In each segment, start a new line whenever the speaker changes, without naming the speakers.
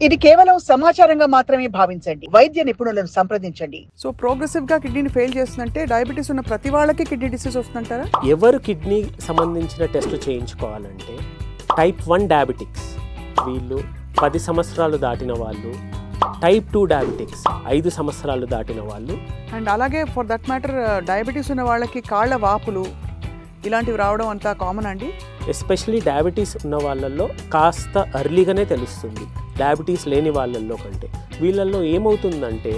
ఇది కేవలం సమాచారంగా మాత్రమే భావించండి. వైద్య నిపుణులను సంప్రదించండి.
సో ప్రోగ్రెసివ్ గా కిడ్నీని ఫెయిల్ చేస్తుందంటే డయాబెటీస్ ఉన్న ప్రతి వాళ్ళకి కిడ్నీ డిసీజ్ వస్తుందంటారా?
ఎవరు కిడ్నీ సంబంధించిన టెస్టులు చేయించుకోవాలంటే టైప్ 1 డయాబెటిక్స్ వీళ్ళు 10 సంవత్సరాలు దాటిన వాళ్ళు, టైప్ 2 డయాబెటిక్స్ 5 సంవత్సరాలు దాటిన వాళ్ళు,
అండ్ అలాగే ఫర్ దట్ మ్యాటర్ డయాబెటీస్ ఉన్న వాళ్ళకి కాళ్ళ వాపులు ఇలాంటివి రావడం అంతా కామన్ అండి.
ఎస్పెషలీ డయాబెటీస్ ఉన్న వాళ్ళల్లో కాస్త ఎర్లీగానే తెలుస్తుంది డయాబెటీస్ లేని వాళ్ళల్లో కంటే. వీళ్ళల్లో ఏమవుతుందంటే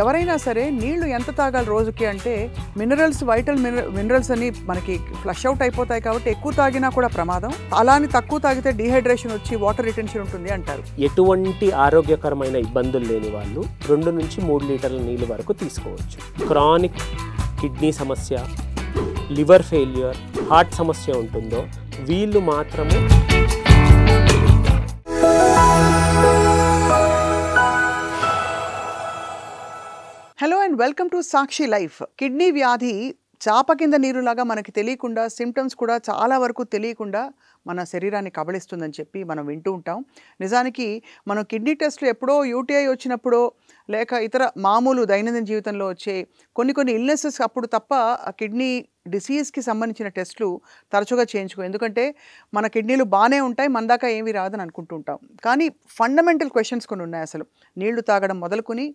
ఎవరైనా సరే నీళ్లు ఎంత తాగాలి రోజుకి అంటే మినరల్స్, వైటల్ మినరల్స్ అని మనకి ఫ్లష్ అవుట్ అయిపోతాయి కాబట్టి ఎక్కువ తాగినా కూడా ప్రమాదం. అలానే తక్కువ తాగితే డీహైడ్రేషన్ వచ్చి వాటర్ రిటెన్షన్ ఉంటుంది అంటారు.
ఎటువంటి ఆరోగ్యకరమైన ఇబ్బందులు లేని వాళ్ళు 2 నుంచి 3 లీటర్ల నీళ్ళు వరకు తీసుకోవచ్చు. క్రానిక్ కిడ్నీ సమస్య, లివర్ ఫెయిల్యూర్, హార్ట్ సమస్య ఉంటుందో వీళ్ళు మాత్రమే.
Hello and welcome to Sakshi life. Kidney వ్యాధి చాప కింద నీరులాగా మనకి తెలియకుండా, సిమ్టమ్స్ కూడా చాలా వరకు తెలియకుండా మన శరీరాన్ని కబళిస్తుందని చెప్పి మనం వింటూ ఉంటాం. నిజానికి మనం కిడ్నీ టెస్ట్లు ఎప్పుడో యూటీఐ వచ్చినప్పుడో లేక ఇతర మామూలు దైనందిన జీవితంలో వచ్చే కొన్ని ఇల్నెసెస్ అప్పుడు తప్ప ఆ కిడ్నీ డిసీజ్కి సంబంధించిన టెస్టులు తరచుగా చేయించుకో. ఎందుకంటే మన కిడ్నీలు బాగానే ఉంటాయి, మన దాకా ఏమీ రాదని అనుకుంటూ ఉంటాం. కానీ ఫండమెంటల్ క్వశ్చన్స్ కొన్ని ఉన్నాయి. అసలు నీళ్లు తాగడం మొదలుకొని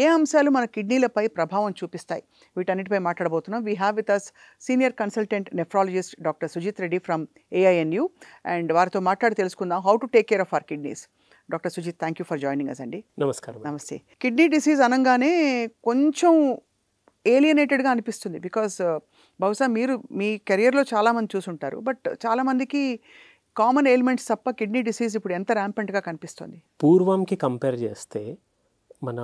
ఏ అంశాలు మన కిడ్నీలపై ప్రభావం చూపిస్తాయి, వీటన్నిటిపై మాట్లాడబోతున్నాం. We have with us senior consultant nephrologist doctor Sujith Reddy from AINU, and వారితో మాట్లాడి తెలుసుకుందాం how to take care of our kidneys. Doctor Sujith, thank you for joining us అండి.
నమస్కారం.
నమస్తే. కిడ్నీ డిసీజ్ అనగానే కొంచెం ఏలియనేటెడ్గా అనిపిస్తుంది. బికాస్ బహుశా మీరు మీ కెరియర్లో చాలామంది చూసుంటారు, బట్ చాలామందికి కామన్ ఎయిల్మెంట్స్ తప్ప కిడ్నీ డిసీజ్ ఇప్పుడు ఎంత ర్యాంపెంట్గా కనిపిస్తుంది?
పూర్వంకి కంపేర్ చేస్తే మన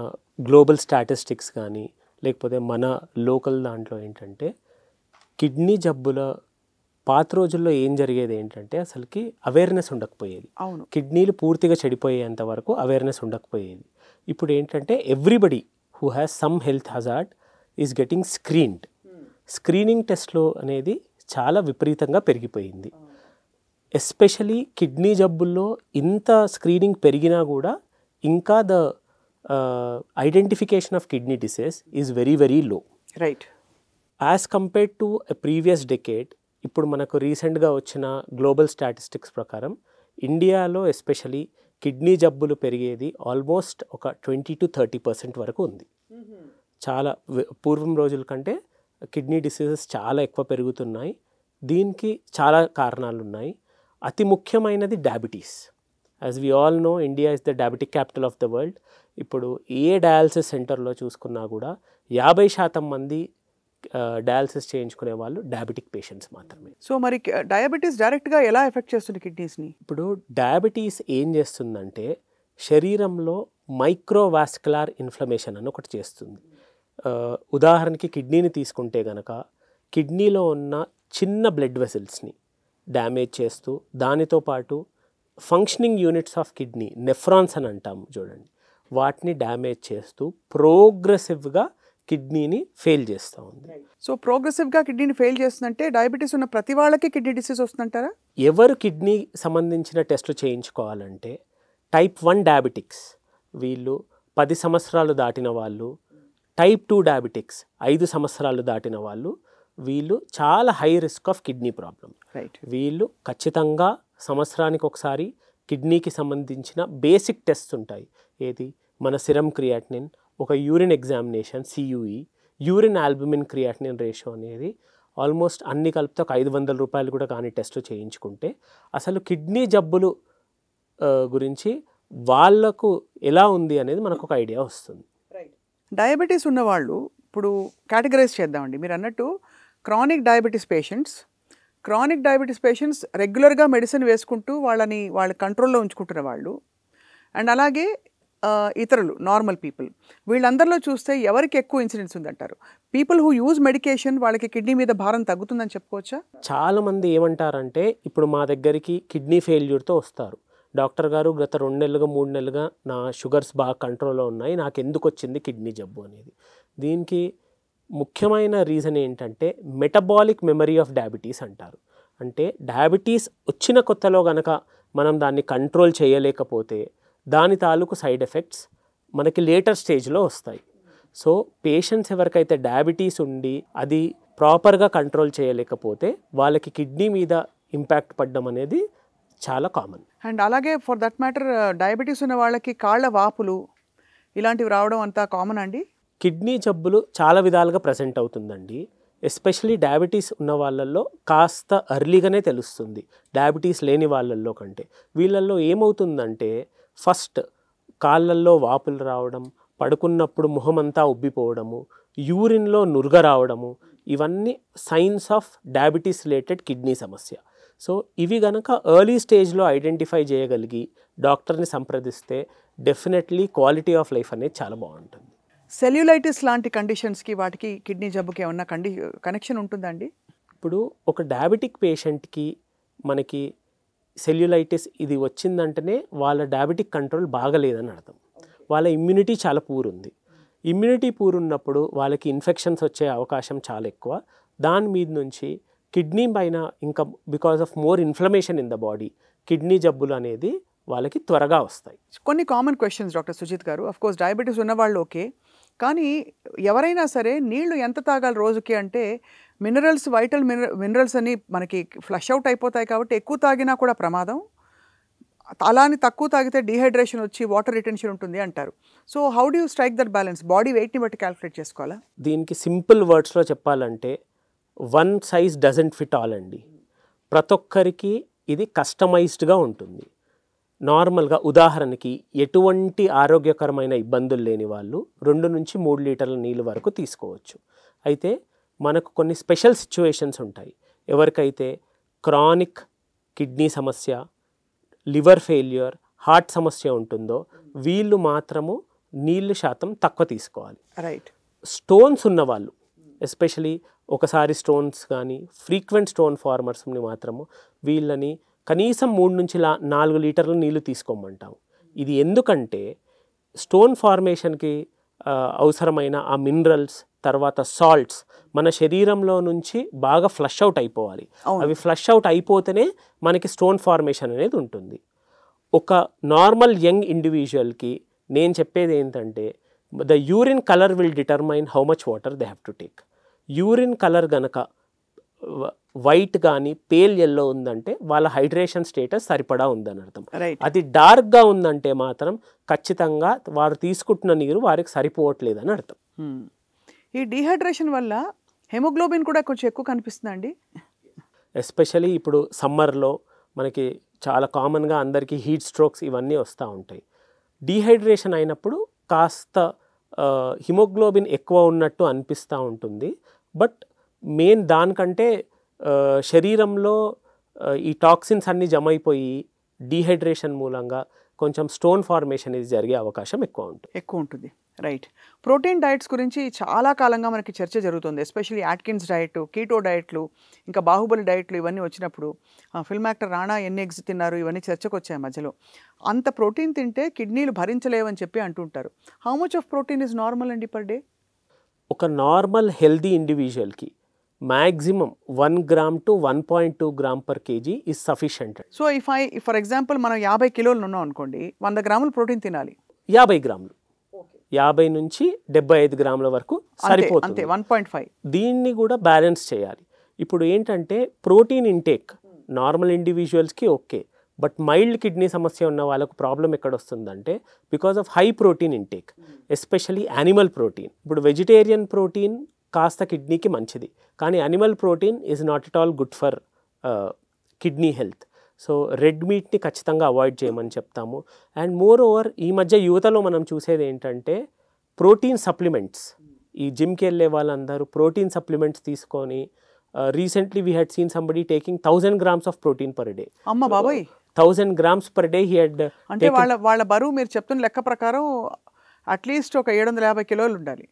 గ్లోబల్ స్టాటిస్టిక్స్ కానీ లేకపోతే మన లోకల్ దాంట్లో ఏంటంటే కిడ్నీ జబ్బుల పాత రోజుల్లో ఏం జరిగేది ఏంటంటే అసలుకి అవేర్నెస్ ఉండకపోయేది.
అవును,
కిడ్నీలు పూర్తిగా చెడిపోయేంత వరకు అవేర్నెస్ ఉండకపోయేది. ఇప్పుడు ఏంటంటే everybody who has some health hazard is getting screened. Screening టెస్ట్లో అనేది చాలా విపరీతంగా పెరిగిపోయింది. ఎస్పెషలీ కిడ్నీ జబ్బుల్లో ఇంత స్క్రీనింగ్ పెరిగినా కూడా ఇంకా the identification of kidney disease is very very low.
Right.
As compared to a previous decade, ఇప్పుడు మనకు రీసెంట్గా వచ్చిన గ్లోబల్ స్టాటిస్టిక్స్ ప్రకారం ఇండియాలో ఎస్పెషలీ కిడ్నీ జబ్బులు పెరిగేది ఆల్మోస్ట్ ఒక 20 to 30% వరకు ఉంది. చాలా పూర్వం రోజుల కంటే కిడ్నీ డిసీజెస్ చాలా ఎక్కువ పెరుగుతున్నాయి. దీనికి చాలా కారణాలు ఉన్నాయి. అతి ముఖ్యమైనది diabetes. As we all know, India is the diabetic capital of the world. ఇప్పుడు ఏ డయాలసిస్ సెంటర్లో చూసుకున్నా కూడా 50% మంది డయాలసిస్ చేయించుకునే వాళ్ళు డయాబెటిక్ పేషెంట్స్ మాత్రమే.
సో మరి డయాబెటీస్ డైరెక్ట్గా ఎలా ఎఫెక్ట్ చేస్తుంది కిడ్నీస్ని?
ఇప్పుడు డయాబెటీస్ ఏం చేస్తుందంటే శరీరంలో మైక్రోవాస్కులార్ ఇన్ఫ్లమేషన్ అని ఒకటి చేస్తుంది. ఉదాహరణకి కిడ్నీని తీసుకుంటే గనక కిడ్నీలో ఉన్న చిన్న బ్లడ్ వెసిల్స్ని డ్యామేజ్ చేస్తూ, దానితో పాటు functioning units of kidney, nephrons అని అంటాము చూడండి, వాటిని డ్యామేజ్ చేస్తూ ప్రోగ్రెసివ్గా కిడ్నీని ఫెయిల్ చేస్తూ ఉంది.
సో ప్రోగ్రెసివ్గా కిడ్నీని ఫెయిల్ చేస్తుందంటే డయాబెటీస్ ఉన్న ప్రతి వాళ్ళకి కిడ్నీ డిసీజ్ వస్తుందంటారా?
ఎవరు కిడ్నీ సంబంధించిన టెస్టులు చేయించుకోవాలంటే టైప్ 1 డయాబెటిక్స్ వీళ్ళు 10 సంవత్సరాలు దాటిన వాళ్ళు, టైప్ 2 డయాబెటిక్స్ 5 సంవత్సరాలు దాటిన వాళ్ళు, వీళ్ళు చాలా high risk of kidney problem.
Right.
వీళ్ళు ఖచ్చితంగా సంవత్సరానికి ఒకసారి కిడ్నీకి సంబంధించిన బేసిక్ టెస్ట్ ఉంటాయి. ఏది? మన సిరమ్ క్రియాటినిన్, ఒక urine examination CUE, urine albumin creatinine ratio అనేది ఆల్మోస్ట్ అన్ని కలిపితే ఒక 500 రూపాయలు కూడా కానీ టెస్ట్ చేయించుకుంటే అసలు కిడ్నీ జబ్బులు గురించి వాళ్ళకు ఎలా ఉంది అనేది మనకు ఒక ఐడియా వస్తుంది.
డయాబెటీస్ ఉన్నవాళ్ళు ఇప్పుడు కేటగరైజ్ చేద్దామండి. మీరు అన్నట్టు క్రానిక్ డయాబెటీస్ పేషెంట్స్ రెగ్యులర్గా మెడిసిన్ వేసుకుంటూ వాళ్ళ కంట్రోల్లో ఉంచుకుంటున్న వాళ్ళు, అండ్ అలాగే ఇతరులు నార్మల్ పీపుల్, వీళ్ళందరిలో చూస్తే ఎవరికి ఎక్కువ ఇన్సిడెన్స్ ఉందంటారు? పీపుల్ హూ యూజ్ మెడికేషన్ వాళ్ళకి కిడ్నీ మీద భారం తగ్గుతుందని చెప్పుకోవచ్చా?
చాలామంది ఏమంటారంటే ఇప్పుడు మా దగ్గరికి కిడ్నీ ఫెయిల్యూర్తో వస్తారు, డాక్టర్ గారు గత 2 నెలలుగా 3 నెలలుగా నా షుగర్స్ బాగా కంట్రోల్లో ఉన్నాయి, నాకు ఎందుకు వచ్చింది కిడ్నీ జబ్బు అనేది. దీనికి ముఖ్యమైన రీజన్ ఏంటంటే మెటబాలిక్ మెమరీ ఆఫ్ డయాబెటీస్ అంటారు. అంటే డయాబెటీస్ వచ్చిన కొత్తలో గనక మనం దాన్ని కంట్రోల్ చేయలేకపోతే దాని తాలూకు సైడ్ ఎఫెక్ట్స్ మనకి లేటర్ స్టేజ్లో వస్తాయి. సో పేషెంట్స్ ఎవరికైతే డయాబెటీస్ ఉండి అది ప్రాపర్గా కంట్రోల్ చేయలేకపోతే వాళ్ళకి కిడ్నీ మీద ఇంపాక్ట్ పడడం అనేది చాలా కామన్.
అండ్ అలాగే ఫర్ దట్ మ్యాటర్ డయాబెటీస్ ఉన్న వాళ్ళకి కాళ్ళ వాపులు ఇలాంటివి రావడం అంతా కామన్ అండి?
కిడ్నీ జబ్బులు చాలా విధాలుగా ప్రజెంట్ అవుతుందండి. ఎస్పెషలీ డయాబెటీస్ ఉన్న వాళ్ళల్లో కాస్త ఎర్లీగానే తెలుస్తుంది డయాబెటీస్ లేని వాళ్ళల్లో కంటే. వీళ్ళల్లో ఏమవుతుందంటే ఫస్ట్ కాళ్ళల్లో వాపులు రావడం, పడుకున్నప్పుడు మొహమంతా ఉబ్బిపోవడము, యూరిన్లో నురగ రావడము, ఇవన్నీ science of diabetes related kidney సమస్య. సో ఇవి గనక ఎర్లీ స్టేజ్లో ఐడెంటిఫై చేయగలిగి డాక్టర్ని సంప్రదిస్తే డెఫినెట్లీ క్వాలిటీ ఆఫ్ లైఫ్ అనేది చాలా బాగుంటుంది.
సెల్యులైటిస్ లాంటి కండిషన్స్కి వాటికి కిడ్నీ జబ్బుకి ఏమన్నా కనెక్షన్ ఉంటుందండి?
ఇప్పుడు ఒక డయాబెటిక్ పేషెంట్కి మనకి సెల్యులైటిస్ ఇది వచ్చిందంటేనే వాళ్ళ డయాబెటిక్ కంట్రోల్ బాగలేదని అర్థం. వాళ్ళ ఇమ్యూనిటీ చాలా పూర్ ఉంది. ఇమ్యూనిటీ పూర్ ఉన్నప్పుడు వాళ్ళకి ఇన్ఫెక్షన్స్ వచ్చే అవకాశం చాలా ఎక్కువ. దాని మీద నుంచి కిడ్నీ పైన ఇంకా because of more inflammation in the body kidney జబ్బులు అనేది వాళ్ళకి త్వరగా వస్తాయి.
కొన్ని కామన్ క్వశ్చన్స్ డాక్టర్ సుజిత్ గారు. అఫ్ కోర్స్ డయాబెటీస్ ఉన్నవాళ్ళు ఓకే, కానీ ఎవరైనా సరే నీళ్లు ఎంత తాగాలి రోజుకి అంటే మినరల్స్, వైటల్ మినరల్స్ అని మనకి ఫ్లష్ అవుట్ అయిపోతాయి కాబట్టి ఎక్కువ తాగినా కూడా ప్రమాదం, అలానే తక్కువ తాగితే డీహైడ్రేషన్ వచ్చి వాటర్ రిటెన్షన్ ఉంటుంది అంటారు. So how do you strike that balance? Body వెయిట్ని బట్టి క్యాలిక్యులేట్ చేసుకోవాలా?
దీనికి సింపుల్ వర్డ్స్లో చెప్పాలంటే one size doesn't fit all అండి. ప్రతి ఒక్కరికి ఇది కస్టమైజ్డ్గా ఉంటుంది. నార్మల్గా ఉదాహరణకి ఎటువంటి ఆరోగ్యకరమైన ఇబ్బందులు లేని వాళ్ళు 2 నుంచి 3 లీటర్ల నీళ్ళు వరకు తీసుకోవచ్చు. అయితే మనకు కొన్ని స్పెషల్ సిచ్యువేషన్స్ ఉంటాయి. ఎవరికైతే క్రానిక్ కిడ్నీ సమస్య, లివర్ ఫెయిల్యూర్, హార్ట్ సమస్య ఉంటుందో వీళ్ళు మాత్రము నీళ్ళు శాతం తక్కువ తీసుకోవాలి.
రైట్.
స్టోన్స్ ఉన్నవాళ్ళు ఎస్పెషలీ ఒకసారి స్టోన్స్ కానీ ఫ్రీక్వెంట్ స్టోన్ ఫార్మర్స్ని మాత్రము వీళ్ళని కనీసం 3 నుంచి 4 లీటర్ల నీళ్ళు తీసుకోమంటాం. ఇది ఎందుకంటే స్టోన్ ఫార్మేషన్కి అవసరమైన ఆ మినరల్స్ తర్వాత సాల్ట్స్ మన శరీరంలో నుంచి బాగా ఫ్లష్ అవుట్ అయిపోవాలి. అవి ఫ్లష్ అవుట్ అయిపోతేనే మనకి స్టోన్ ఫార్మేషన్ అనేది ఉంటుంది. ఒక నార్మల్ యంగ్ ఇండివిజువల్కి నేను చెప్పేది ఏంటంటే the urine colour will determine how much water they have to take. Urine colour గనక వైట్ కానీ పేల్ ఎల్లో ఉందంటే వాళ్ళ హైడ్రేషన్ స్టేటస్ సరిపడా ఉందని అర్థం. అది డార్క్గా ఉందంటే మాత్రం ఖచ్చితంగా వారు తీసుకుంటున్న నీరు వారికి సరిపోవట్లేదని అర్థం.
ఈ డీహైడ్రేషన్ వల్ల హెమోగ్లోబిన్ కూడా కొంచెం ఎక్కువ కనిపిస్తుందండి.
ఎస్పెషలీ ఇప్పుడు సమ్మర్లో మనకి చాలా కామన్గా అందరికీ హీట్ స్ట్రోక్స్ ఇవన్నీ వస్తూ ఉంటాయి. డీహైడ్రేషన్ అయినప్పుడు కాస్త హిమోగ్లోబిన్ ఎక్కువ ఉన్నట్టు అనిపిస్తూ ఉంటుంది. బట్ మెయిన్ దానికంటే శరీరంలో ఈ టాక్సిన్స్ అన్నీ జమ అయిపోయి డీహైడ్రేషన్ మూలంగా కొంచెం స్టోన్ ఫార్మేషన్ ఇది జరిగే అవకాశం ఎక్కువ ఉంటుంది.
రైట్. ప్రోటీన్ డైట్స్ గురించి చాలా కాలంగా మనకి చర్చ జరుగుతుంది. ఎస్పెషల్లీ యాట్కిన్స్ డైట్, కీటో డైట్లు, ఇంకా బాహుబలి డైట్లు ఇవన్నీ వచ్చినప్పుడు ఫిల్మ్ యాక్టర్ రాణా ఎన్ని ఎగ్స్ తిన్నారు ఇవన్నీ చర్చకు వచ్చాయి మధ్యలో. అంత ప్రోటీన్ తింటే కిడ్నీలు భరించలేవని చెప్పి అంటుంటారు. How much of protein is normal అండి పర్ డే?
ఒక నార్మల్ హెల్దీ ఇండివిజువల్కి maximum 1 gram to 1.2 gram per KG is sufficient.
So for example మనం 50 కిలోలు ఉన్నాం అనుకోండి, 100 గ్రాములు ప్రోటీన్ తినాలి.
50 గ్రాములు 50 నుంచి 75 గ్రాముల వరకు సరిపోతుంది.
1.5.
దీన్ని కూడా బ్యాలెన్స్ చేయాలి. ఇప్పుడు ఏంటంటే ప్రోటీన్ ఇంటేక్ నార్మల్ ఇండివిజువల్స్కి ఓకే, బట్ మైల్డ్ కిడ్నీ సమస్య ఉన్న వాళ్ళకు ప్రాబ్లం ఎక్కడ వస్తుందంటే because of high protein intake, especially animal protein. ఇప్పుడు వెజిటేరియన్ ప్రోటీన్ కాస్త కిడ్నీకి మంచిది, కానీ animal protein is not at all good for kidney health. So red మీట్ని ఖచ్చితంగా అవాయిడ్ చేయమని చెప్తాము. అండ్ మోర్ ఓవర్ ఈ మధ్య యువతలో మనం చూసేది ఏంటంటే ప్రోటీన్ సప్లిమెంట్స్. ఈ జిమ్కి వెళ్ళే వాళ్ళందరూ ప్రోటీన్ సప్లిమెంట్స్ తీసుకొని recently we had seen somebody taking 1000 grams of protein per day.
అమ్మ బాబోయ్,
1000 grams per day he had.
అంటే వాళ్ళ బరువు మీరు చెప్తున్న లెక్క ప్రకారం అట్లీస్ట్ ఒక 750 కిలోలు ఉండాలి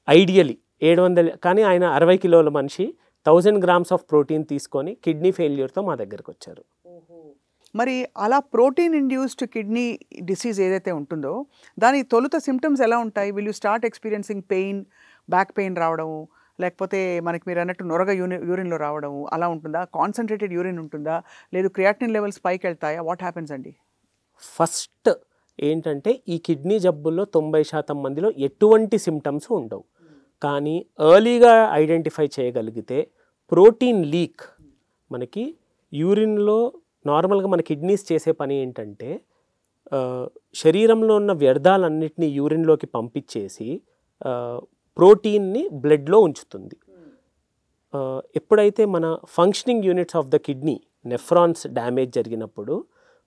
ఐడియలీ. 700, కానీ ఆయన 60 కిలోల మనిషి 1000 grams ఆఫ్ ప్రోటీన్ తీసుకొని కిడ్నీ ఫెయిల్యూర్తో మా దగ్గరకు వచ్చారు.
మరి అలా ప్రోటీన్ ఇండ్యూస్డ్ కిడ్నీ డిసీజ్ ఏదైతే ఉంటుందో దాని తొలుత సిమ్టమ్స్ ఎలా ఉంటాయి? Will you start experiencing pain, back pain రావడము, లేకపోతే మనకి మీరు అన్నట్టు నొరగ యూరిన్లో రావడము అలా ఉంటుందా? కాన్సన్ట్రేటెడ్ యూరిన్ ఉంటుందా? లేదు క్రియాటినిన్ లెవెల్స్ పైకి వెళ్తాయా? వాట్ హ్యాపెన్స్ అండి?
ఫస్ట్ ఏంటంటే ఈ కిడ్నీ జబ్బుల్లో 90% మందిలో ఎటువంటి సిమ్టమ్స్ ఉండవు. కానీ ఎర్లీగా ఐడెంటిఫై చేయగలిగితే ప్రోటీన్ లీక్, మనకి యూరిన్లో నార్మల్గా మన కిడ్నీస్ చేసే పని ఏంటంటే శరీరంలో ఉన్న వ్యర్థాలన్నింటినీ యూరిన్లోకి పంపించేసి ప్రోటీన్ని బ్లడ్లో ఉంచుతుంది. ఎప్పుడైతే మన functioning units of the kidney nephrons damage జరిగినప్పుడు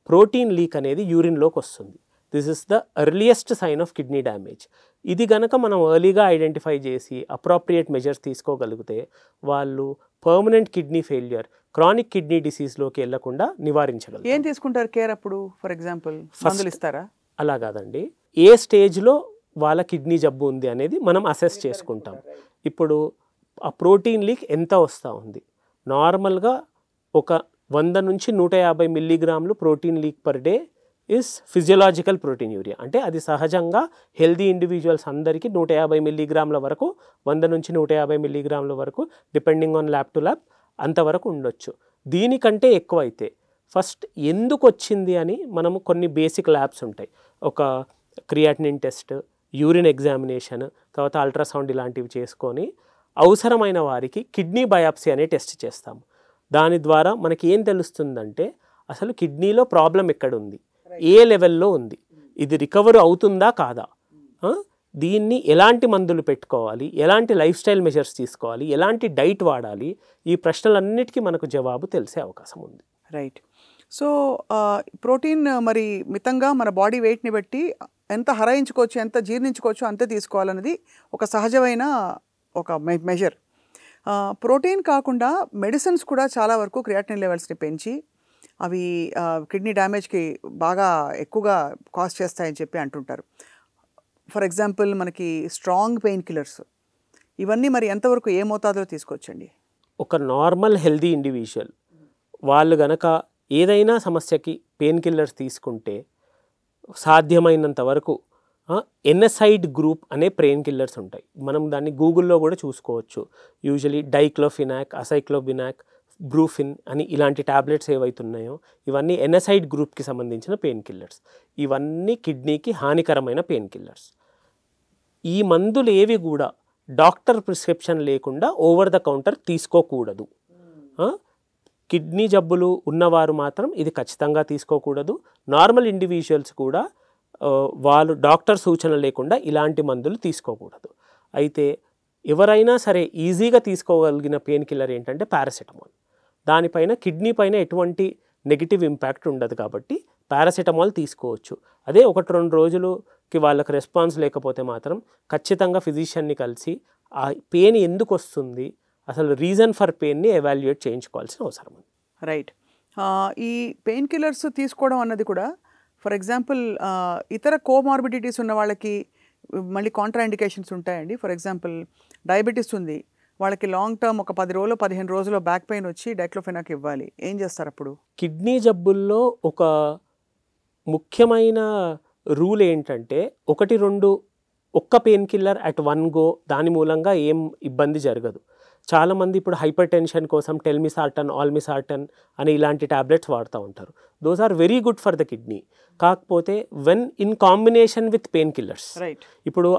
ప్రోటీన్ లీక్ అనేది యూరిన్లోకి వస్తుంది. This is the earliest sign of kidney damage. ఇది గనక మనం ఎర్లీగా ఐడెంటిఫై చేసి అప్రోప్రియేట్ మెజర్స్ తీసుకోగలిగితే వాళ్ళు permanent kidney failure, chronic kidney డిసీజ్లోకి వెళ్లకుండా నివారించగలరు.
ఏం తీసుకుంటారు కేర్ అప్పుడు? ఫర్ ఎగ్జాంపుల్ మందులు ఇస్తారా? అలా
కాదండి, ఏ స్టేజ్లో వాళ్ళ కిడ్నీ జబ్బు ఉంది అనేది మనం అసెస్ చేసుకుంటాం. ఇప్పుడు ఆ ప్రోటీన్ లీక్ ఎంత వస్తూ ఉంది, నార్మల్గా ఒక 100 నుంచి 150 మిల్లీగ్రాములు protein leak per day is physiological protein urea. అంటే అది సహజంగా హెల్దీ ఇండివిజువల్స్ అందరికీ 150 మిల్లీగ్రాముల వరకు, 100 నుంచి 150 మిల్లీగ్రాముల వరకు depending on lab to lab అంతవరకు ఉండొచ్చు. దీనికంటే ఎక్కువ అయితే ఫస్ట్ ఎందుకు వచ్చింది అని మనము కొన్ని బేసిక్ ల్యాబ్స్ ఉంటాయి. ఒక క్రియాటినిన్ టెస్ట్, యూరిన్ ఎగ్జామినేషన్, తర్వాత అల్ట్రాసౌండ్ ఇలాంటివి చేసుకొని అవసరమైన వారికి కిడ్నీ బయాప్సీ అనే టెస్ట్ చేస్తాము. దాని ద్వారా మనకి ఏం తెలుస్తుందంటే అసలు కిడ్నీలో ప్రాబ్లం ఎక్కడుంది, ఏ లెవెల్లో ఉంది, ఇది రికవర్ అవుతుందా కాదా, దీన్ని ఎలాంటి మందులు పెట్టుకోవాలి, ఎలాంటి లైఫ్ స్టైల్ మెజర్స్ తీసుకోవాలి, ఎలాంటి డైట్ వాడాలి, ఈ ప్రశ్నలన్నిటికీ మనకు జవాబు తెలిసే అవకాశం ఉంది.
రైట్. సో ప్రోటీన్ మరి మితంగా మన బాడీ వెయిట్ని బట్టి ఎంత హరాయించుకోవచ్చు, ఎంత జీర్ణించుకోవచ్చు అంతే తీసుకోవాలన్నది ఒక సహజమైన ఒక మెజర్. ప్రోటీన్ కాకుండా మెడిసిన్స్ కూడా చాలా వరకు క్రియాటినిన్ లెవెల్స్ని పెంచి అవి కిడ్నీ డ్యామేజ్కి బాగా ఎక్కువగా కాస్ట్ చేస్తాయని చెప్పి అంటుంటారు. ఫర్ ఎగ్జాంపుల్ మనకి స్ట్రాంగ్ పెయిన్ కిల్లర్స్, ఇవన్నీ మరి ఎంతవరకు ఏ మోతాదులో తీసుకోవచ్చండి?
ఒక నార్మల్ హెల్దీ ఇండివిజువల్ వాళ్ళు గనక ఏదైనా సమస్యకి పెయిన్ కిల్లర్స్ తీసుకుంటే సాధ్యమైనంత వరకు ఎనసైడ్ గ్రూప్ అనే పెయిన్ కిల్లర్స్ ఉంటాయి. మనం దాన్ని గూగుల్లో కూడా చూసుకోవచ్చు. యూజువలీ డైక్లోఫినాక్, అసైక్లోబినాక్, బ్రూఫిన్ అని ఇలాంటి ట్యాబ్లెట్స్ ఏవైతున్నాయో ఇవన్నీ ఎనసైడ్ గ్రూప్కి సంబంధించిన పెయిన్ కిల్లర్స్. ఇవన్నీ కిడ్నీకి హానికరమైన పెయిన్ కిల్లర్స్. ఈ మందులు ఏవి కూడా డాక్టర్ ప్రిస్క్రిప్షన్ లేకుండా ఓవర్ ద కౌంటర్ తీసుకోకూడదు. కిడ్నీ జబ్బులు ఉన్నవారు మాత్రం ఇది ఖచ్చితంగా తీసుకోకూడదు. నార్మల్ ఇండివిజువల్స్ కూడా వాళ్ళు డాక్టర్ సూచన లేకుండా ఇలాంటి మందులు తీసుకోకూడదు. అయితే ఎవరైనా సరే ఈజీగా తీసుకోగలిగిన పెయిన్ కిల్లర్ ఏంటంటే పారాసెటమాల్. దానిపైన కిడ్నీ పైన ఎటువంటి నెగిటివ్ ఇంపాక్ట్ ఉండదు కాబట్టి పారాసెటమాల్ తీసుకోవచ్చు. అదే 1-2 రోజులకి వాళ్ళకి రెస్పాన్స్ లేకపోతే మాత్రం ఖచ్చితంగా ఫిజిషియన్ని కలిసి ఆ పెయిన్ ఎందుకు వస్తుంది, అసలు రీజన్ ఫర్ పెయిన్ని ఎవాల్యుయేట్ చేయించుకోవాల్సిన అవసరం ఉంది.
రైట్. ఈ పెయిన్ కిల్లర్స్ తీసుకోవడం అన్నది కూడా ఫర్ ఎగ్జాంపుల్ ఇతర కోమార్బిడిటీస్ ఉన్న వాళ్ళకి మళ్ళీ కాంట్రాఇండికేషన్స్ ఉంటాయండి. ఫర్ ఎగ్జాంపుల్ డయాబెటీస్ ఉంది, వాళ్ళకి లాంగ్ టర్మ్ ఒక 10 రోజులు 15 రోజుల్లో బ్యాక్ పెయిన్ వచ్చి డైక్లోఫెనాక్ ఇవ్వాలి. ఏం చేస్తారు అప్పుడు?
కిడ్నీ జబ్బుల్లో ఒక ముఖ్యమైన రూల్ ఏంటంటే 1-2 ఒక్క painkiller at one go, దాని మూలంగా ఏం ఇబ్బంది జరగదు. చాలామంది ఇప్పుడు హైపర్ టెన్షన్ కోసం టెల్మిసార్టన్, ఆల్మిసార్టన్ అని ఇలాంటి ట్యాబ్లెట్స్ వాడుతూ ఉంటారు. Those are very good for the kidney. కాకపోతే when in combination with painkillers, ఇప్పుడు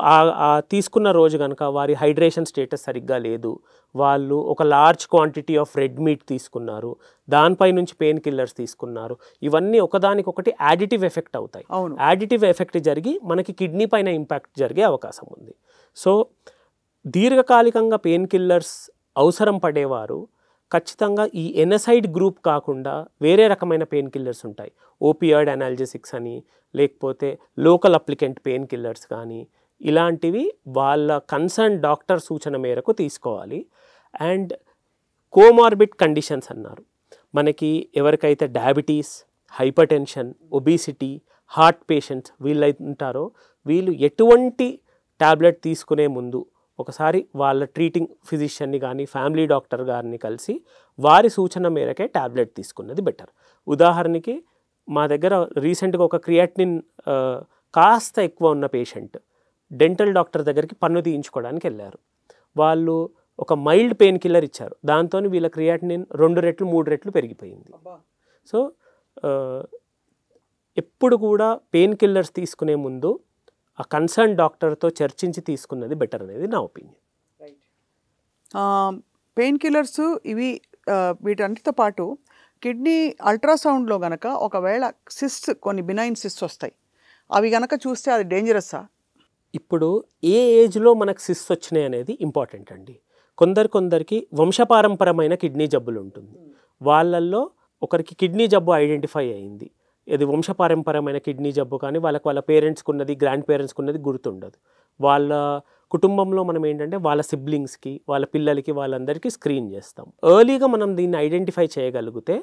తీసుకున్న రోజు కనుక వారి హైడ్రేషన్ స్టేటస్ సరిగ్గా లేదు, వాళ్ళు ఒక large quantity of red meat తీసుకున్నారు, దానిపై నుంచి పెయిన్ కిల్లర్స్ తీసుకున్నారు, ఇవన్నీ ఒకదానికొకటి యాడిటివ్ ఎఫెక్ట్ అవుతాయి. యాడిటివ్ ఎఫెక్ట్ జరిగి మనకి కిడ్నీ పైన ఇంపాక్ట్ జరిగే అవకాశం ఉంది. సో దీర్ఘకాలికంగా పెయిన్ కిల్లర్స్ అవసరం పడేవారు ఖచ్చితంగా ఈ ఎనసైడ్ గ్రూప్ కాకుండా వేరే రకమైన పెయిన్ కిల్లర్స్ ఉంటాయి. ఓపియాయిడ్ అనాల్జెసిక్స్ అని, లేకపోతే లోకల్ అప్లికెంట్ పెయిన్ కిల్లర్స్ కానీ, ఇలాంటివి వాళ్ళ కన్సర్న్ డాక్టర్ సూచన మేరకు తీసుకోవాలి. అండ్ కోమార్బిడ్ కండిషన్స్ అన్నారు, మనకి ఎవరికైతే diabetes, hypertension, obesity, heart patients వీళ్ళైంటారో వీళ్ళు ఎటువంటి ట్యాబ్లెట్ తీసుకునే ముందు ఒకసారి వాళ్ళ ట్రీటింగ్ ఫిజిషియన్ని కానీ ఫ్యామిలీ డాక్టర్ గారిని కలిసి వారి సూచన మేరకే ట్యాబ్లెట్ తీసుకున్నది బెటర్. ఉదాహరణకి మా దగ్గర రీసెంట్గా ఒక క్రియాటినిన్ కాస్త ఎక్కువ ఉన్న పేషెంట్ డెంటల్ డాక్టర్ దగ్గరికి పన్ను తీయించుకోవడానికి వెళ్ళారు. వాళ్ళు ఒక మైల్డ్ పెయిన్ కిల్లర్ ఇచ్చారు, దాంతో వీళ్ళ క్రియాటినిన్ 2 రెట్లు 3 రెట్లు పెరిగిపోయింది. సో ఎప్పుడు కూడా పెయిన్ కిల్లర్స్ తీసుకునే ముందు ఆ కన్సర్న్ డాక్టర్తో చర్చించి తీసుకున్నది బెటర్ అనేది నా ఒపీనియన్.
పెయిన్ కిల్లర్స్ ఇవి వీటన్నిటితో పాటు కిడ్నీ అల్ట్రాసౌండ్లో గనక ఒకవేళ సిస్ట్ కొన్ని బినైన్ సిస్ట్ వస్తాయి, అవి గనక చూస్తే అది డేంజరస్సా?
ఇప్పుడు ఏ ఏజ్లో మనకు సిస్ట్ వచ్చినాయి అనేది ఇంపార్టెంట్ అండి. కొందరికి వంశపారంపరమైన కిడ్నీ జబ్బులు ఉంటుంది. వాళ్ళల్లో ఒకరికి కిడ్నీ జబ్బు ఐడెంటిఫై అయింది, ఇది వంశపారంపరమైన కిడ్నీ జబ్బు, కానీ వాళ్ళ పేరెంట్స్కి ఉన్నది, గ్రాండ్ పేరెంట్స్కి ఉన్నది గుర్తుండదు. వాళ్ళ కుటుంబంలో మనం ఏంటంటే వాళ్ళ సిబ్లింగ్స్కి, వాళ్ళ పిల్లలకి, వాళ్ళందరికీ స్క్రీన్ చేస్తాం. ఎర్లీగా మనం దీన్ని ఐడెంటిఫై చేయగలిగితే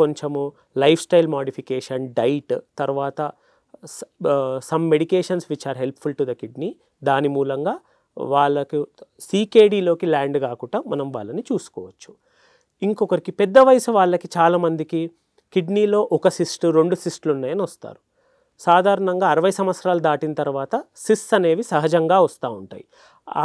కొంచెము లైఫ్ స్టైల్ మోడిఫికేషన్, డైట్, తర్వాత some medications which are helpful to the kidney, దాని మూలంగా వాళ్ళకు సీకేడీలోకి ల్యాండ్ కాకుండా మనం వాళ్ళని చూసుకోవచ్చు. ఇంకొకరికి పెద్ద వయసు వాళ్ళకి చాలామందికి కిడ్నీలో ఒక సిస్ట్, 2 సిస్టులు ఉన్నాయని వస్తారు. సాధారణంగా 60 సంవత్సరాలు దాటిన తర్వాత సిస్ట్ అనేవి సహజంగా వస్తూ ఉంటాయి.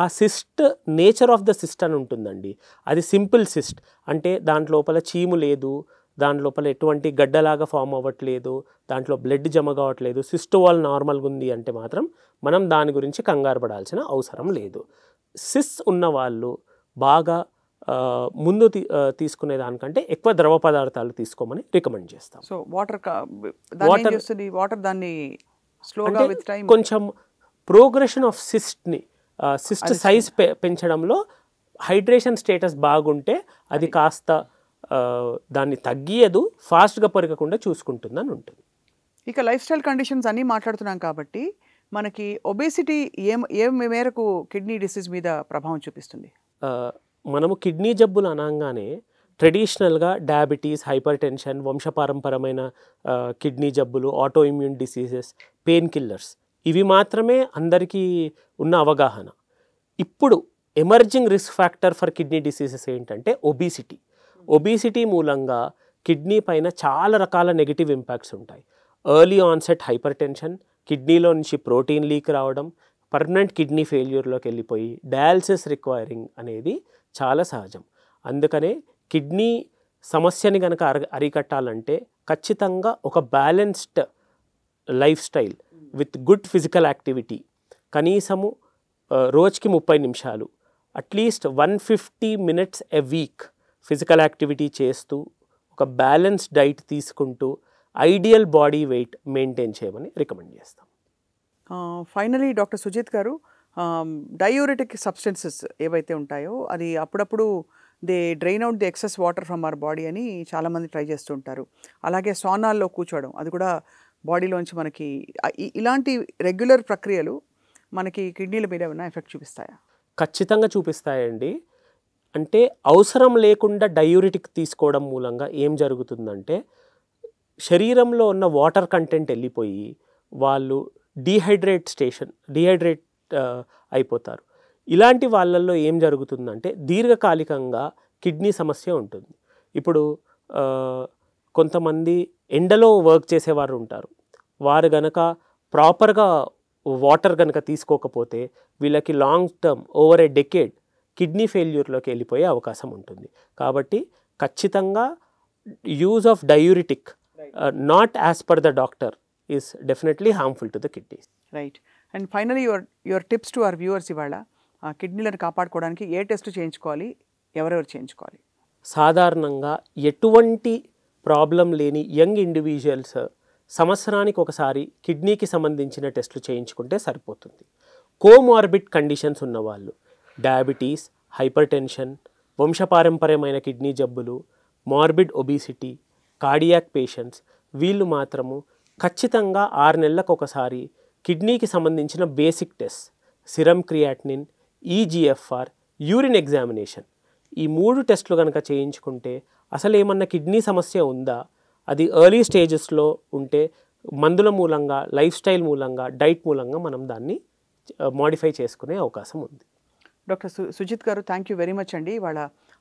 ఆ cyst nature of the cyst అని ఉంటుందండి. అది సింపుల్ సిస్ట్, అంటే దాంట్లోపల చీము లేదు, దాంట్లోపల ఎటువంటి గడ్డలాగా ఫామ్ అవ్వట్లేదు, దాంట్లో బ్లడ్ జమ కావట్లేదు, సిస్ట్ వాల్ నార్మల్గా ఉంది అంటే మాత్రం మనం దాని గురించి కంగారు పడాల్సిన అవసరం లేదు. సిస్ట్ ఉన్నవాళ్ళు బాగా ముందు తీసుకునే దానికంటే ఎక్కువ ద్రవ పదార్థాలు తీసుకోమని రికమెండ్ చేస్తాం.
సో వాటర్ దాన్ని స్లోగా విత్ టైం
కొంచెం ప్రోగ్రెషన్ ఆఫ్ సిస్ట్ సైజ్ పెంచడంలో హైడ్రేషన్ స్టేటస్ బాగుంటే అది కాస్త దాన్ని తగ్గియదు, ఫాస్ట్గా పెరగకుండా చూసుకుంటుందని ఉంటుంది.
ఇక లైఫ్ స్టైల్ కండిషన్స్ అన్నీ మాట్లాడుతున్నాం కాబట్టి మనకి ఒబేసిటీ ఏ మేరకు కిడ్నీ డిసీజ్ మీద ప్రభావం చూపిస్తుంది?
మనము కిడ్నీ జబ్బులు అనగానే ట్రెడిషనల్గా డయాబెటీస్, హైపర్ టెన్షన్, వంశపారంపరమైన కిడ్నీ జబ్బులు, auto immune diseases, pain killers, ఇవి మాత్రమే అందరికీ ఉన్న అవగాహన. ఇప్పుడు emerging risk factor for kidney diseases ఏంటంటే ఒబిసిటీ మూలంగా కిడ్నీ పైన చాలా రకాల నెగిటివ్ ఇంపాక్ట్స్ ఉంటాయి. ఎర్లీ ఆన్సెట్ హైపర్ టెన్షన్, కిడ్నీలో నుంచి ప్రోటీన్ లీక్ రావడం, పర్మనెంట్ కిడ్నీ ఫెయిల్యూర్లోకి వెళ్ళిపోయి డయాలసిస్ రిక్వైరింగ్ అనేది చాలా సహజం. అందుకనే కిడ్నీ సమస్యని కనుక అరికట్టాలంటే ఖచ్చితంగా ఒక balanced life style with good physical activity, కనీసము రోజుకి 30 నిమిషాలు, at least 150 minutes a week physical activity చేస్తూ, ఒక బ్యాలెన్స్డ్ డైట్ తీసుకుంటూ ఐడియల్ బాడీ వెయిట్ మెయింటైన్ చేయమని రికమెండ్ చేస్తాం.
ఫైనలీ డాక్టర్ సుజిత్ గారు, డయూరిటిక్ సబ్స్టెన్సెస్ ఏవైతే ఉంటాయో అది అప్పుడప్పుడు they drain out the excess water from our body అని చాలామంది ట్రై చేస్తూ ఉంటారు. అలాగే సోనాల్లో కూర్చోవడం, అది కూడా బాడీలోంచి మనకి ఇలాంటి రెగ్యులర్ ప్రక్రియలు మనకి కిడ్నీల మీద ఏమైనా ఎఫెక్ట్ చూపిస్తాయా?
ఖచ్చితంగా చూపిస్తాయండి. అంటే అవసరం లేకుండా డయూరిటిక్ తీసుకోవడం మూలంగా ఏం జరుగుతుందంటే శరీరంలో ఉన్న వాటర్ కంటెంట్ వెళ్ళిపోయి వాళ్ళు డీహైడ్రేట్ అయిపోతారు. ఇలాంటి వాళ్ళల్లో ఏం జరుగుతుందంటే దీర్ఘకాలికంగా కిడ్నీ సమస్య ఉంటుంది. ఇప్పుడు కొంతమంది ఎండలో వర్క్ చేసేవారు ఉంటారు, వారు గనక ప్రాపర్గా వాటర్ కనుక తీసుకోకపోతే వీళ్ళకి long term over a decade kidney ఫెయిల్యూర్లోకి వెళ్ళిపోయే అవకాశం ఉంటుంది. కాబట్టి ఖచ్చితంగా use of diuretic not as per the doctor is definitely harmful to the kidneys.
Right. And finally your tips to our viewers, ఇవాళ కిడ్నీలను కాపాడుకోవడానికి ఏ టెస్ట్ చేయించుకోవాలి, ఎవరెవరు చేయించుకోవాలి?
సాధారణంగా ఎటువంటి ప్రాబ్లం లేని యంగ్ ఇండివిజువల్స్ సంవత్సరానికి ఒకసారి కిడ్నీకి సంబంధించిన టెస్టులు చేయించుకుంటే సరిపోతుంది. కోమార్బిడ్ కండిషన్స్ ఉన్నవాళ్ళు, డయాబెటీస్, హైపర్ టెన్షన్, వంశపారంపర్యమైన కిడ్నీ జబ్బులు, మార్బిడ్ ఒబిసిటీ, కార్డియాక్ పేషెంట్స్, వీళ్ళు మాత్రము ఖచ్చితంగా 6 నెలలకు ఒకసారి కిడ్నీకి సంబంధించిన basic test, serum creatinine, eGFR, urine examination, ఈ 3 టెస్టులు కనుక చేయించుకుంటే అసలు ఏమన్నా కిడ్నీ సమస్య ఉందా, అది ఎర్లీ స్టేజెస్లో ఉంటే మందుల మూలంగా, లైఫ్ స్టైల్ మూలంగా, డైట్ మూలంగా మనం దాన్ని మోడిఫై చేసుకునే అవకాశం ఉంది.
డాక్టర్ సుజిత్ గారు, థ్యాంక్ యూ వెరీ మచ్ అండి. ఇవాళ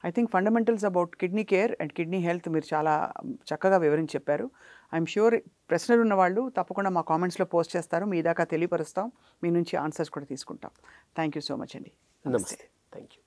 I think fundamentals about kidney care and kidney health మీరు చాలా చక్కగా వివరించి చెప్పారు. ఐఎమ్ ష్యూర్ ప్రశ్నలు ఉన్నవాళ్ళు తప్పకుండా మా కామెంట్స్లో పోస్ట్ చేస్తారు, మీ దాకా తెలియపరుస్తాం, మీ నుంచి ఆన్సర్స్ కూడా తీసుకుంటాం. థ్యాంక్ యూ సో మచ్ అండి.
నమస్తే. Thank you.